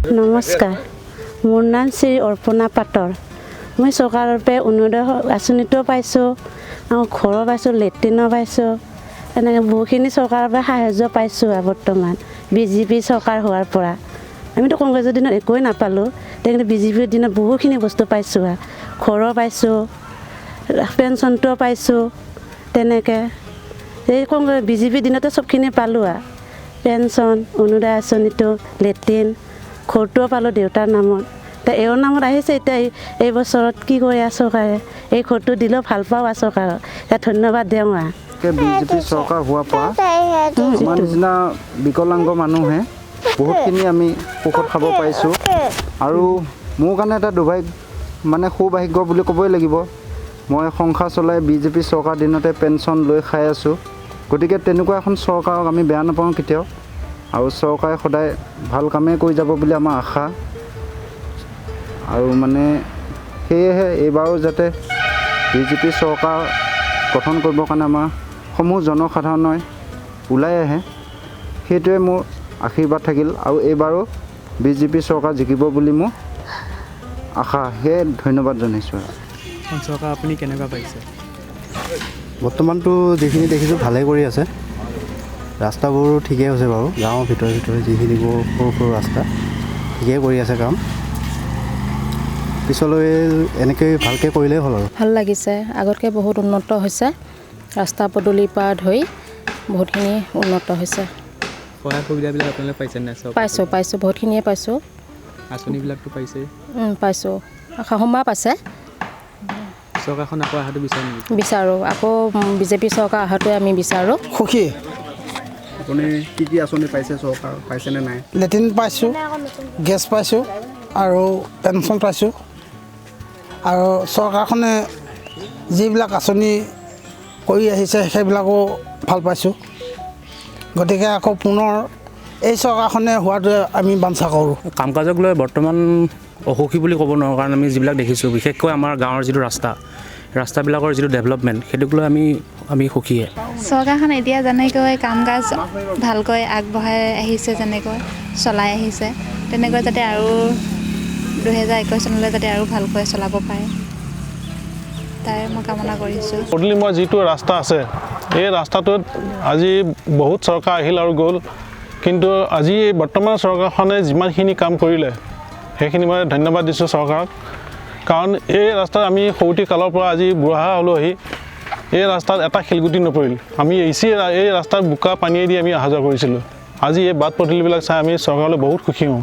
নমস্কাৰ, মোৰ নাম শ্ৰী অৰ্পণা পাটৰ। মই চৰকাৰৰ পৰা অৰুণোদয় আঁচনিটো পাইছোঁ, আৰু ঘৰো পাইছোঁ, লেট্ৰিনো পাইছোঁ। এনেকৈ বহুখিনি চৰকাৰৰ পৰা সাহায্য পাইছোঁ আৰু বৰ্তমান বিজেপি চৰকাৰ হোৱাৰ পৰা। আমিতো কংগ্ৰেছৰ দিনত একোৱেই নাপালোঁ, তেনেকৈ বিজেপিৰ দিনত বহুখিনি বস্তু পাইছোঁ আৰু ঘৰো পাইছোঁ, পেঞ্চনটোও পাইছোঁ। তেনেকৈ এই বিজেপিৰ দিনতে চবখিনি পালোঁ আৰু পেঞ্চন, অৰুণোদয় আঁচনিটো, লেট্ৰিন, ঘৰটোও পালোঁ দেউতাৰ নামত। এওঁৰ নামত আহিছে এতিয়া এই বছৰত কি কৰি আছে চৰকাৰে, এই ঘৰটো দিলেও ভাল পাওঁ আৰু চৰকাৰক, ধন্যবাদ দিওঁ আৰু। বিজেপি চৰকাৰ হোৱাৰ পৰা আমাৰ নিচিনা বিকলাংগ মানুহে বহুতখিনি আমি সুখত খাব পাৰিছোঁ। আৰু মোৰ কাৰণে এটা সৌভাগ্য বুলি ক'বই লাগিব। মই সংসাৰ চলাই বিজেপি চৰকাৰ দিনতে পেঞ্চন লৈ খাই আছোঁ। গতিকে তেনেকুৱা এখন চৰকাৰক আমি বেয়া নাপাওঁ কেতিয়াও, আৰু চৰকাৰে সদায় ভাল কামেই কৰি যাব বুলি আমাৰ আশা। আৰু সেয়েহে এইবাৰো যাতে বিজেপি চৰকাৰ গঠন কৰিবৰ কাৰণে আমাৰ সমূহ জনসাধাৰণে ওলাই আহে, সেইটোৱে মোৰ আশীৰ্বাদ থাকিল। আৰু এইবাৰো বিজেপি চৰকাৰ জিকিব বুলি মোৰ আশা, সেয়ে ধন্যবাদ জনাইছোঁ। চৰকাৰ আপুনি কেনেকুৱা পাইছে? বৰ্তমানটো যিখিনি দেখিছোঁ ভালেই কৰি আছে, ৰাস্তাবোৰো ঠিকেই হৈছে বাৰু। গাঁৱৰ ভিতৰে যিখিনিবোৰ সৰু সৰু ৰাস্তা ঠিকেই কৰি আছে কাম। পিছলৈ এনেকৈ ভালকৈ কৰিলেই হ'ল আৰু। ভাল লাগিছে, আগতকৈ বহুত উন্নত হৈছে, ৰাস্তা পদূলিৰ পৰা ধৰি বহুতখিনি উন্নত হৈছে। সহায় সুবিধাবিলাক আপোনালোকে পাইছে নাই? পাইছোঁ বহুতখিনিয়ে পাইছোঁ। আঁচনিবিলাকতো পাইছে? পাইছোঁ, শাহুমা পাইছে। চৰকাৰখন আকৌ অহাটো বিচাৰে নেকি? বিচাৰোঁ, আকৌ বিজেপি চৰকাৰ অহাটোৱে আমি বিচাৰোঁ। সুখী। আপুনি কি আঁচনি পাইছে, চৰকাৰ পাইছেনে নাই? লেট্ৰিন পাইছোঁ, গেছ পাইছোঁ, আৰু পেঞ্চন পাইছোঁ। আৰু চৰকাৰখনে যিবিলাক আঁচনি কৰি আহিছে সেইবিলাকো ভাল পাইছোঁ। গতিকে আকৌ পুনৰ এই চৰকাৰখনে হোৱাটোৱে আমি বাঞ্ছা কৰোঁ। কাম কাজক লৈ বৰ্তমান অসুখী বুলি ক'ব নোৱাৰোঁ, কাৰণ আমি যিবিলাক দেখিছোঁ, বিশেষকৈ আমাৰ গাঁৱৰ যিটো ৰাস্তাবিলাকৰ যিটো ডেভেলপমেণ্ট, সেইটোক লৈ আমি সুখীয়ে। চৰকাৰখনে এতিয়া যেনেকৈ কাম কাজ ভালকৈ আগবঢ়াই আহিছে, যেনেকৈ চলাই আহিছে, তেনেকৈ যাতে আৰু 2021 চনলৈ যাতে আৰু ভালকৈ চলাব পাৰে, তাৰে মই কামনা কৰিছোঁ। পদূলিমুৱা যিটো ৰাস্তা আছে, এই ৰাস্তাটোত আজি বহুত চৰকাৰ আহিল আৰু গ'ল, কিন্তু আজি বৰ্তমান চৰকাৰখনে যিমানখিনি কাম কৰিলে সেইখিনি মই ধন্যবাদ দিছোঁ চৰকাৰক। কাৰণ এই ৰাস্তাত আমি সৰুটি কালৰ পৰা আজি বুঢ়া হ'লোঁ আহি এই ৰাস্তাত এটা শিলগুটি নপৰিল। আমি এই ৰাস্তাত বোকা পানীয়ে দি আমি অহা যোৱা কৰিছিলোঁ। আজি এই বাট পদূলিবিলাক চাই আমি চৰকাৰলৈ বহুত সুখী হওঁ।